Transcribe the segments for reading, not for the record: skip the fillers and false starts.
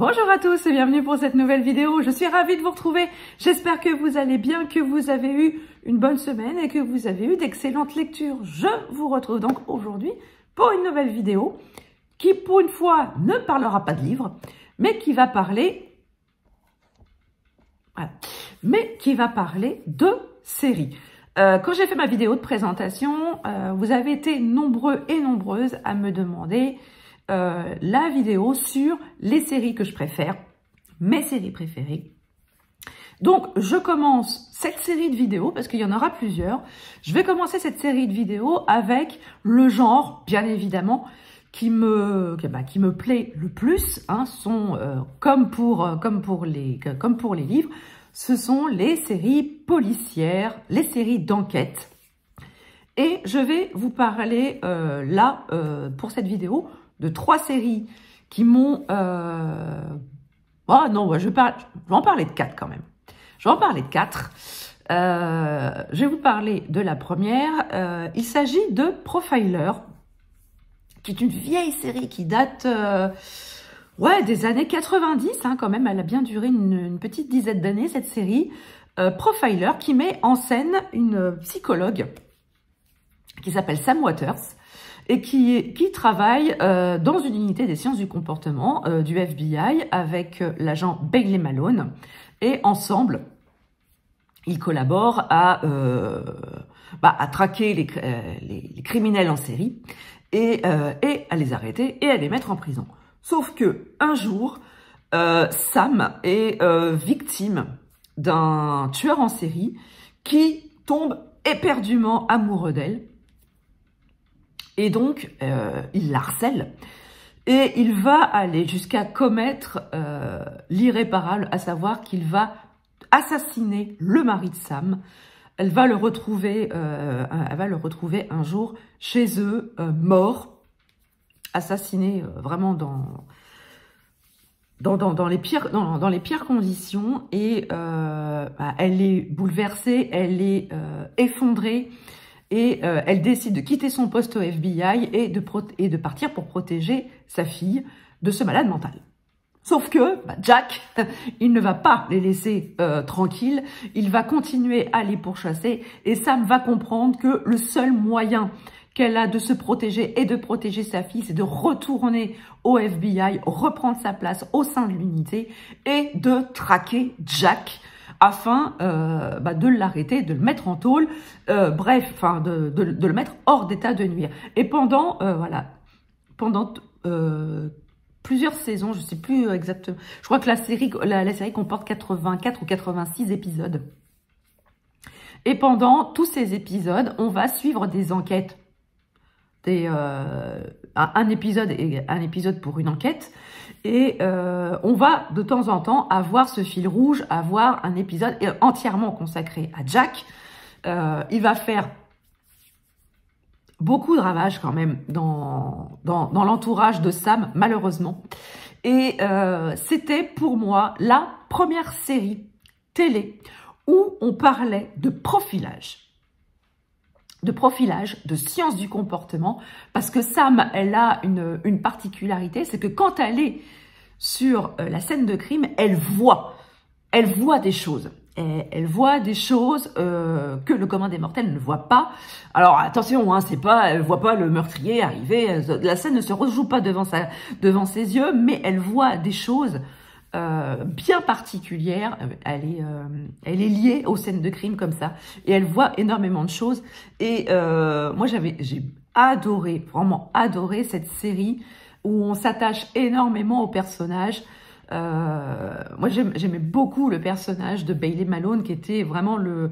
Bonjour à tous et bienvenue pour cette nouvelle vidéo. Je suis ravie de vous retrouver. J'espère que vous allez bien, que vous avez eu une bonne semaine et que vous avez eu d'excellentes lectures. Je vous retrouve donc aujourd'hui pour une nouvelle vidéo qui, pour une fois, ne parlera pas de livres, mais qui va parler, de séries. Quand j'ai fait ma vidéo de présentation, vous avez été nombreux et nombreuses à me demander la vidéo sur les séries que je préfère, mes séries préférées. Donc, je commence cette série de vidéos, parce qu'il y en aura plusieurs. Je vais commencer cette série de vidéos avec le genre, bien évidemment, qui me plaît le plus, hein, comme pour les livres, ce sont les séries policières, les séries d'enquête. Et je vais vous parler pour cette vidéo, de 3 séries qui m'ont... Oh non, je vais en parler de 4 quand même. Je vais en parler de 4. Je vais vous parler de la première. Il s'agit de Profiler, qui est une vieille série qui date des années 90, hein, quand même. Elle a bien duré une petite dizaine d'années, cette série. Profiler, qui met en scène une psychologue qui s'appelle Sam Waters, et qui travaille dans une unité des sciences du comportement du FBI avec l'agent Bailey Malone. Et ensemble, ils collaborent à traquer les criminels en série et à les arrêter et à les mettre en prison. Sauf que un jour, Sam est victime d'un tueur en série qui tombe éperdument amoureux d'elle. Et donc, il la harcèle et il va aller jusqu'à commettre l'irréparable, à savoir qu'il va assassiner le mari de Sam. Elle va le retrouver un jour chez eux, mort, assassiné vraiment dans les pires conditions. Et elle est bouleversée, elle est effondrée. Et elle décide de quitter son poste au FBI et de partir pour protéger sa fille de ce malade mental. Sauf que Jack, il ne va pas les laisser tranquilles, il va continuer à les pourchasser et Sam va comprendre que le seul moyen qu'elle a de se protéger et de protéger sa fille, c'est de retourner au FBI, reprendre sa place au sein de l'unité et de traquer Jack, afin de l'arrêter, de le mettre en tôle, de le mettre hors d'état de nuire. Et pendant plusieurs saisons, je ne sais plus exactement, je crois que la série comporte 84 ou 86 épisodes. Et pendant tous ces épisodes, on va suivre des enquêtes. Un épisode pour une enquête, et on va de temps en temps avoir ce fil rouge, avoir un épisode entièrement consacré à Jack. Il va faire beaucoup de ravages quand même dans l'entourage de Sam, malheureusement. Et c'était pour moi la première série télé où on parlait de profilage, de sciences du comportement, parce que Sam, elle a une particularité, c'est que quand elle est sur la scène de crime, elle voit des choses. Elle voit des choses que le commun des mortels ne voit pas. Alors attention, hein, elle voit pas le meurtrier arriver, la scène ne se rejoue pas devant ses yeux, mais elle voit des choses bien particulière. Elle est liée aux scènes de crime comme ça, et elle voit énormément de choses. Et moi j'ai adoré, vraiment adoré cette série où on s'attache énormément aux personnages. Moi j'aimais beaucoup le personnage de Bailey Malone, qui était vraiment le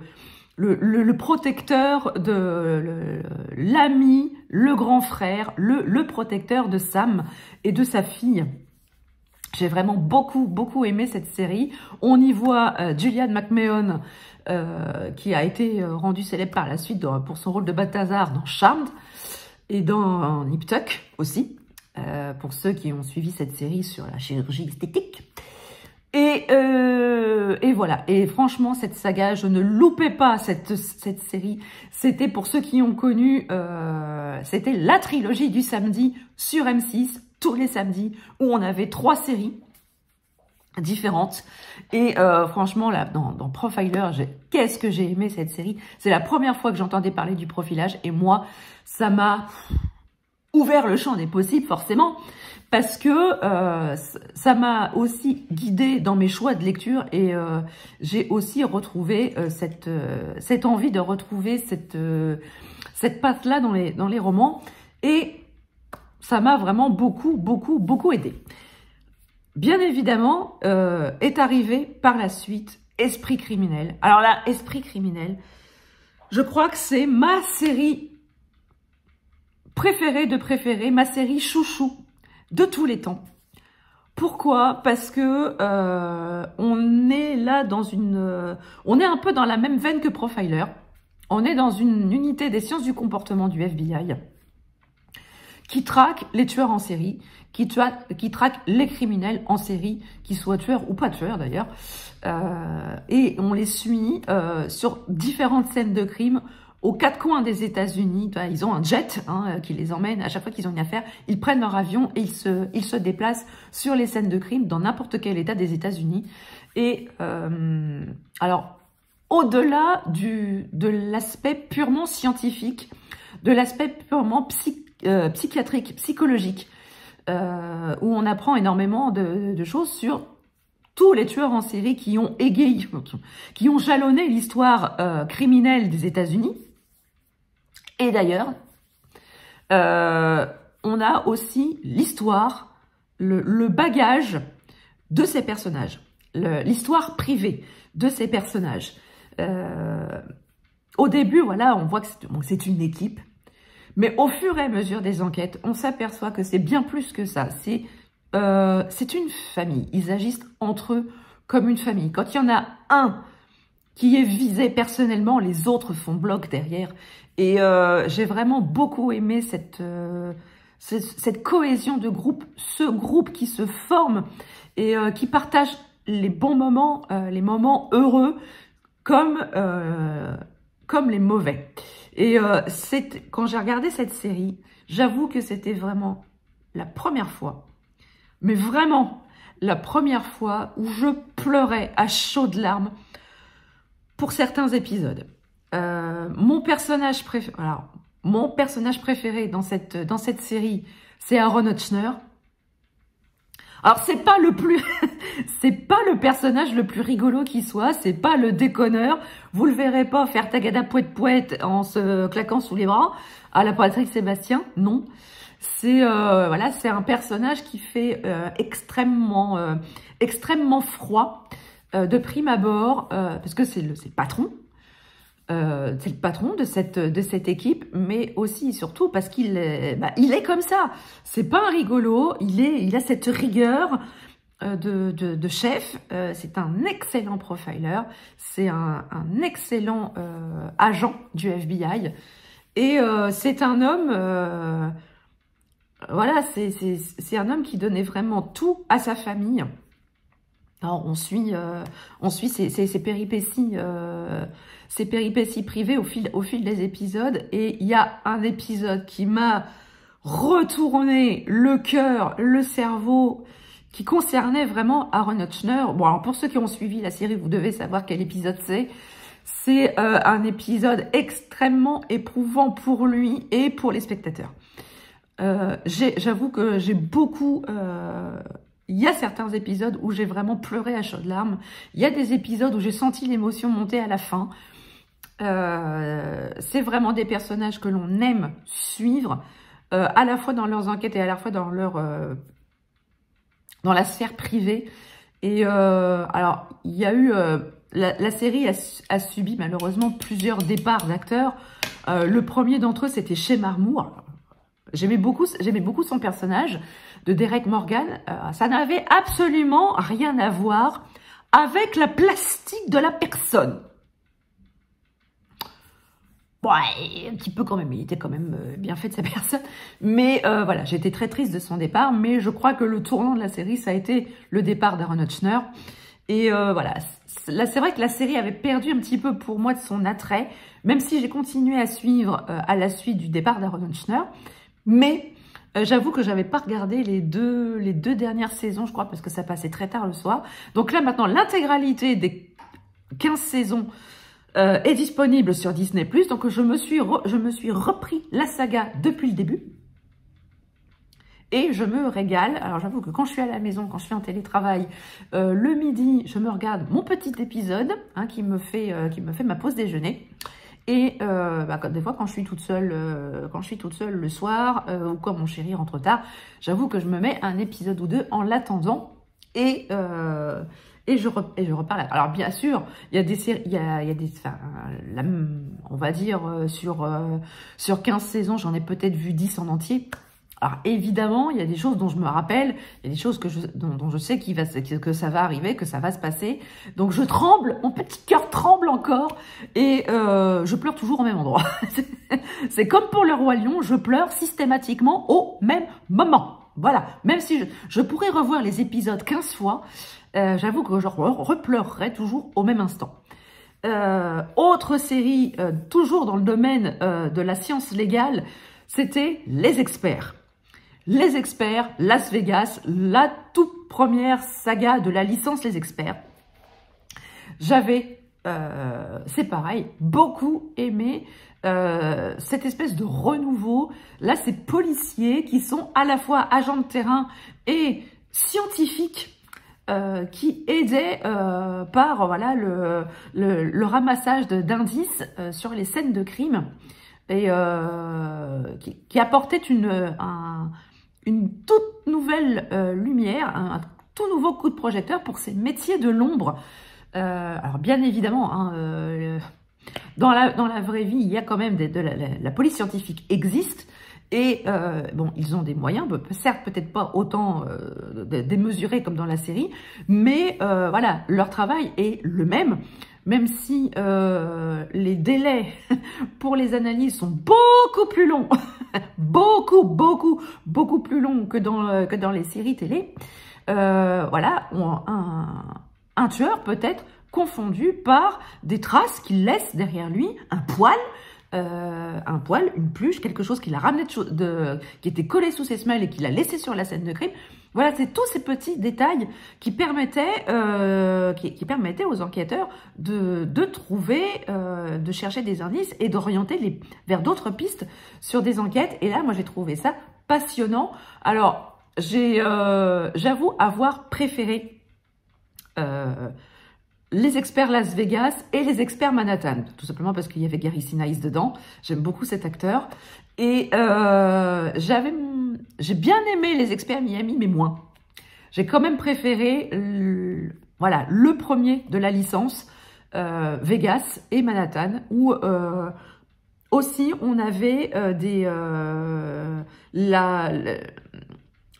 protecteur l'ami, le grand frère, le protecteur de Sam et de sa fille. J'ai vraiment beaucoup aimé cette série. On y voit Julianne McMahon, qui a été rendue célèbre par la suite pour son rôle de Balthazar dans Charmed et dans Nip Tuck aussi, pour ceux qui ont suivi cette série sur la chirurgie esthétique. Et voilà. Et franchement, cette saga, je ne loupais pas cette série. C'était, pour ceux qui ont connu, c'était la trilogie du samedi sur M6, tous les samedis, où on avait 3 séries. différentes. Et franchement, là, dans Profiler, qu'est-ce que j'ai aimé cette série. C'est la première fois que j'entendais parler du profilage. Et moi, ça m'a ouvert le champ des possibles, forcément. Parce que ça m'a aussi guidée dans mes choix de lecture. Et j'ai aussi retrouvé cette envie de retrouver cette patte-là dans les romans. Et ça m'a vraiment beaucoup aidé. Bien évidemment, est arrivé par la suite Esprit criminel. Alors là, Esprit criminel, je crois que c'est ma série préférée, ma série chouchou de tous les temps. Pourquoi? Parce que on est là on est un peu dans la même veine que Profiler. On est dans une unité des sciences du comportement du FBI qui traque les tueurs en série, qui traque les criminels en série, qu'ils soient tueurs ou pas tueurs d'ailleurs. Et on les suit sur différentes scènes de crime aux quatre coins des États-Unis. Ils ont un jet qui les emmène à chaque fois qu'ils ont une affaire. Ils prennent leur avion et ils se déplacent sur les scènes de crime dans n'importe quel État des États-Unis. Et alors, au-delà de l'aspect purement scientifique, de l'aspect purement psychiatrique, psychologique, où on apprend énormément de choses sur tous les tueurs en série qui ont égayé, qui ont jalonné l'histoire criminelle des États-Unis. Et d'ailleurs, on a aussi l'histoire, le bagage de ces personnages, l'histoire privée de ces personnages. Au début, voilà, on voit que c'est une équipe. Mais au fur et à mesure des enquêtes, on s'aperçoit que c'est bien plus que ça. C'est une famille. Ils agissent entre eux comme une famille. Quand il y en a un qui est visé personnellement, les autres font bloc derrière. Et j'ai vraiment beaucoup aimé cette cohésion de groupe, ce groupe qui se forme et qui partage les bons moments, les moments heureux comme les mauvais. Et quand j'ai regardé cette série, j'avoue que c'était vraiment la première fois, mais vraiment la première fois où je pleurais à chaudes larmes pour certains épisodes. Mon personnage préféré dans cette série, c'est Aaron Hutchner. Alors c'est pas c'est pas le personnage le plus rigolo qui soit, c'est pas le déconneur. Vous le verrez pas faire tagada pouet en se claquant sous les bras à la Patrick Sébastien, non. C'est voilà, c'est un personnage qui fait extrêmement froid de prime abord parce que c'est le patron. C'est le patron de cette équipe, mais aussi et surtout parce qu'il est comme ça. C'est pas un rigolo, il a cette rigueur de chef. C'est un excellent profiler, c'est un excellent agent du FBI. Et c'est un homme, voilà, c'est un homme qui donnait vraiment tout à sa famille. Alors on suit ses péripéties. Ses péripéties privées au fil des épisodes. Et il y a un épisode qui m'a retourné le cœur, le cerveau, qui concernait vraiment Aaron Hutchner. Bon, alors pour ceux qui ont suivi la série, vous devez savoir quel épisode c'est. C'est un épisode extrêmement éprouvant pour lui et pour les spectateurs. J'avoue que j'ai beaucoup... Il y a certains épisodes où j'ai vraiment pleuré à chaudes larmes. Il y a des épisodes où j'ai senti l'émotion monter à la fin. C'est vraiment des personnages que l'on aime suivre, à la fois dans leurs enquêtes et à la fois dans la sphère privée. Et alors, il y a eu... la série a subi malheureusement plusieurs départs d'acteurs. Le premier d'entre eux, c'était Shemar Moore. J'aimais beaucoup son personnage de Derek Morgan. Ça n'avait absolument rien à voir avec la plastique de la personne. Ouais, un petit peu quand même, il était quand même bien fait de sa personne. Mais voilà, j'étais très triste de son départ. Mais je crois que le tournant de la série, ça a été le départ d'Aaron Hutchner. Et voilà, là c'est vrai que la série avait perdu un petit peu pour moi de son attrait. Même si j'ai continué à suivre à la suite du départ d'Aaron Hutchner. Mais J'avoue que j'avais pas regardé les deux dernières saisons, je crois, parce que ça passait très tard le soir. Donc là, maintenant, l'intégralité des 15 saisons est disponible sur Disney+. Donc je me suis repris la saga depuis le début. Et je me régale. Alors j'avoue que quand je suis à la maison, quand je suis en télétravail, le midi, je me regarde mon petit épisode qui me fait ma pause déjeuner. Et des fois, quand je suis toute seule le soir, ou quand mon chéri rentre tard, j'avoue que je me mets un épisode ou deux en l'attendant et je repars là. Alors bien sûr, il y a des séries, on va dire sur 15 saisons, j'en ai peut-être vu 10 en entier. Alors évidemment, il y a des choses dont je me rappelle, il y a des choses dont je sais que ça va arriver, que ça va se passer. Donc je tremble, mon petit cœur tremble encore et je pleure toujours au même endroit. C'est comme pour le Roi Lion, je pleure systématiquement au même moment. Voilà, même si je pourrais revoir les épisodes 15 fois, j'avoue que je repleurerai toujours au même instant. Autre série, toujours dans le domaine de la science légale, c'était Les Experts. Les Experts, Las Vegas, la toute première saga de la licence Les Experts. J'avais, c'est pareil, beaucoup aimé cette espèce de renouveau. Là, ces policiers qui sont à la fois agents de terrain et scientifiques qui aidaient par voilà, le ramassage d'indices sur les scènes de crime et qui apportait une toute nouvelle lumière, un tout nouveau coup de projecteur pour ces métiers de l'ombre. Alors bien évidemment, dans la vraie vie, il y a quand même la police scientifique existe et bon, ils ont des moyens, certes peut-être pas autant démesurés comme dans la série, mais voilà, leur travail est le même si les délais pour les analyses sont beaucoup plus longs, beaucoup plus longs que dans les séries télé. Voilà, un tueur peut être confondu par des traces qu'il laisse derrière lui, un poil, une pluche, quelque chose qu'il a ramené qui était collé sous ses semelles et qu'il a laissé sur la scène de crime. Voilà, c'est tous ces petits détails qui permettaient aux enquêteurs de trouver, de chercher des indices et d'orienter vers d'autres pistes sur des enquêtes. Et là, moi, j'ai trouvé ça passionnant. Alors, j'avoue avoir préféré Les Experts Las Vegas et Les Experts Manhattan, tout simplement parce qu'il y avait Gary Sinise dedans. J'aime beaucoup cet acteur. Et j'ai bien aimé Les Experts Miami, mais moins. J'ai quand même préféré voilà, le premier de la licence, Vegas et Manhattan, où aussi on avait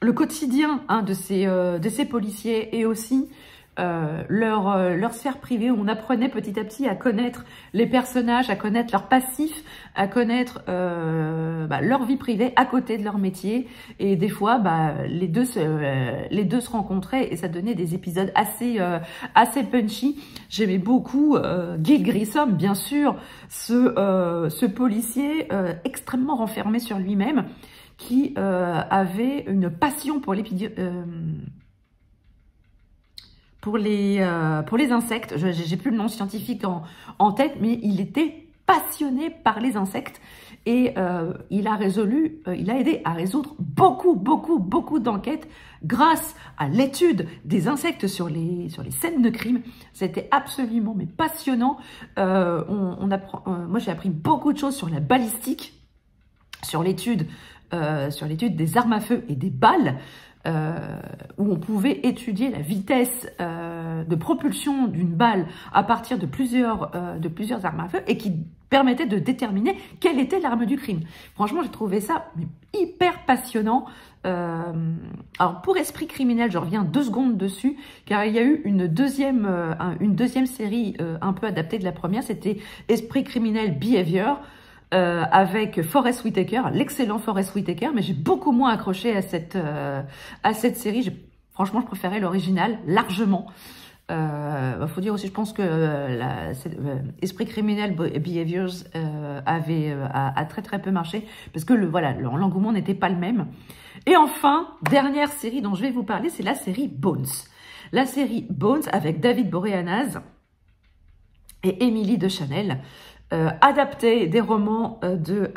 le quotidien de ces policiers et aussi leur sphère privée, où on apprenait petit à petit à connaître les personnages, à connaître leur passif, à connaître leur vie privée à côté de leur métier. Et des fois, les deux se rencontraient et ça donnait des épisodes assez punchy. J'aimais beaucoup Gil Grissom, bien sûr, ce policier extrêmement renfermé sur lui-même, qui avait une passion pour les insectes. J'ai plus le nom scientifique en tête, mais il était passionné par les insectes et il a aidé à résoudre beaucoup d'enquêtes grâce à l'étude des insectes sur les scènes de crime. C'était absolument passionnant. Moi, j'ai appris beaucoup de choses sur la balistique, sur l'étude des armes à feu et des balles. Où on pouvait étudier la vitesse de propulsion d'une balle à partir de plusieurs armes à feu et qui permettait de déterminer quelle était l'arme du crime. Franchement, j'ai trouvé ça hyper passionnant. Alors, pour Esprit criminel, je reviens 2 secondes dessus, car il y a eu une deuxième série un peu adaptée de la première, c'était Esprit criminel Behavior, avec Forest Whitaker, l'excellent Forest Whitaker, mais j'ai beaucoup moins accroché à cette série. Franchement, je préférais l'original largement. Faut dire aussi, je pense que Esprit criminel Behaviors a très très peu marché parce que l'engouement n'était pas le même. Et enfin, dernière série dont je vais vous parler, c'est la série Bones. La série Bones avec David Boreanaz et Émilie Deschanel, adaptée des romans de...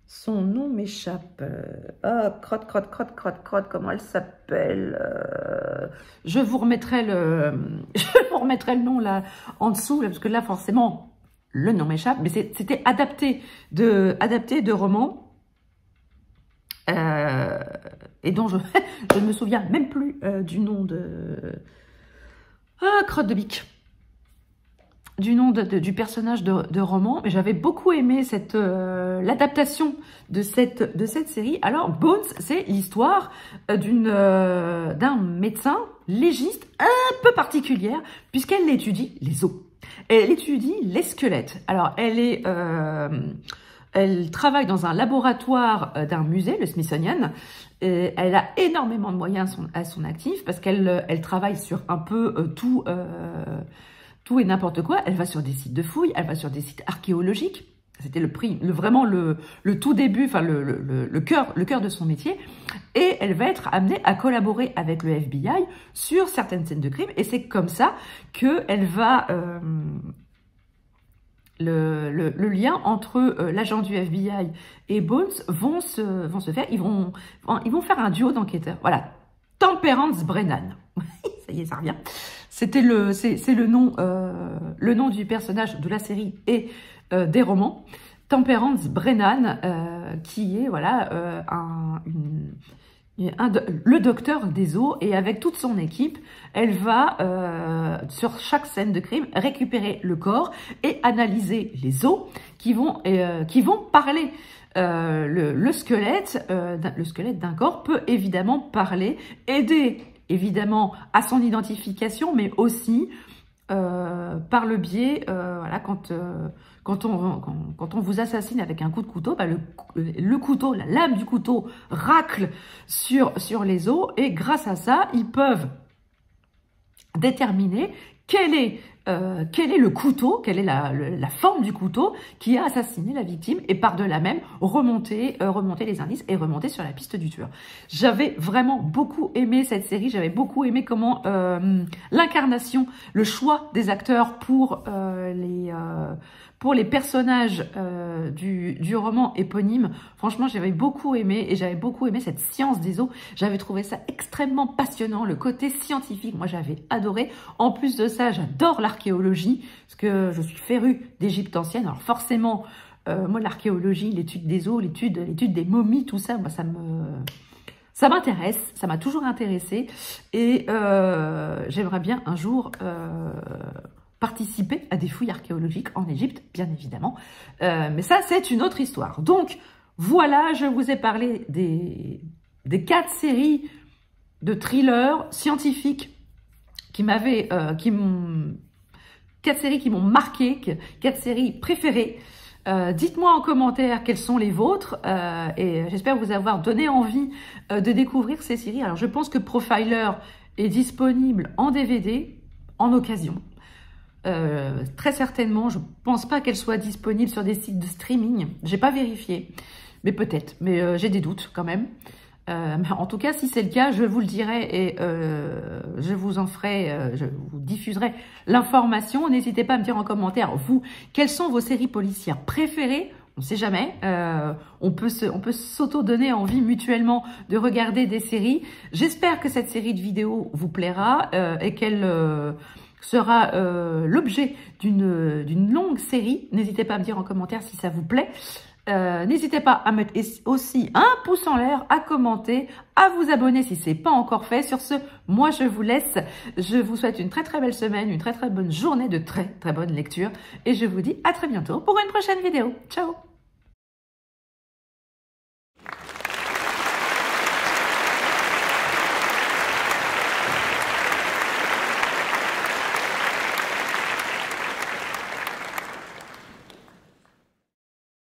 son nom m'échappe. Crotte, comment elle s'appelle? Je vous remettrai le nom là en dessous, parce que là forcément le nom m'échappe, mais c'était adapté de romans et dont je ne me souviens même plus du nom de crotte de bique. Du nom du personnage de roman, mais j'avais beaucoup aimé l'adaptation de cette série. Alors, Bones, c'est l'histoire d'un médecin légiste un peu particulière, puisqu'elle étudie les os. Elle étudie les squelettes. Alors, elle travaille dans un laboratoire d'un musée, le Smithsonian. Et elle a énormément de moyens à son actif, parce qu'elle travaille sur un peu tout et n'importe quoi. Elle va sur des sites de fouilles, elle va sur des sites archéologiques. C'était vraiment le tout début, enfin le cœur de son métier. Et elle va être amenée à collaborer avec le FBI sur certaines scènes de crime. Et c'est comme ça que elle va le lien entre l'agent du FBI et Bones vont se faire. Ils vont faire un duo d'enquêteurs. Voilà, Temperance Brennan. Ça y est, ça revient. C'est le nom du personnage de la série et des romans. Temperance Brennan, qui est le docteur des os, et avec toute son équipe, elle va sur chaque scène de crime récupérer le corps et analyser les os qui vont parler. Le squelette d'un corps peut évidemment parler, aider évidemment à son identification, mais aussi par le biais, quand on vous assassine avec un coup de couteau, le couteau, la lame du couteau racle sur les os, et grâce à ça, ils peuvent déterminer quel est le couteau, quelle est la forme du couteau qui a assassiné la victime, et par-delà même remonter les indices et remonter sur la piste du tueur. J'avais vraiment beaucoup aimé cette série, j'avais beaucoup aimé comment l'incarnation, le choix des acteurs pour les personnages du roman éponyme. Franchement, j'avais beaucoup aimé, et j'avais beaucoup aimé cette science des os. J'avais trouvé ça extrêmement passionnant, le côté scientifique. Moi, j'avais adoré. En plus de ça, j'adore l'archéologie, parce que je suis férue d'Égypte ancienne. Alors forcément, moi, l'archéologie, l'étude des os, l'étude des momies, tout ça, moi, ça m'intéresse, ça m'a toujours intéressé, et j'aimerais bien un jour participer à des fouilles archéologiques en Égypte, bien évidemment. Mais ça, c'est une autre histoire. Donc, voilà, je vous ai parlé des 4 séries de thrillers scientifiques qui m'ont 4 séries qui m'ont marqué, 4 séries préférées. Dites-moi en commentaire quelles sont les vôtres, et j'espère vous avoir donné envie de découvrir ces séries. Alors, je pense que Profiler est disponible en DVD en occasion. Très certainement, je pense pas qu'elle soit disponible sur des sites de streaming. J'ai pas vérifié, mais peut-être. Mais j'ai des doutes quand même. Mais en tout cas, si c'est le cas, je vous le dirai, et je vous diffuserai l'information. N'hésitez pas à me dire en commentaire, vous, quelles sont vos séries policières préférées? On ne sait jamais. On peut s'auto-donner envie mutuellement de regarder des séries. J'espère que cette série de vidéos vous plaira et qu'elle sera l'objet d'une longue série. N'hésitez pas à me dire en commentaire si ça vous plaît. N'hésitez pas à mettre aussi un pouce en l'air, à commenter, à vous abonner si ce n'est pas encore fait. Sur ce, moi je vous laisse. Je vous souhaite une très très belle semaine, une très très bonne journée, de très très bonne lecture. Et je vous dis à très bientôt pour une prochaine vidéo. Ciao!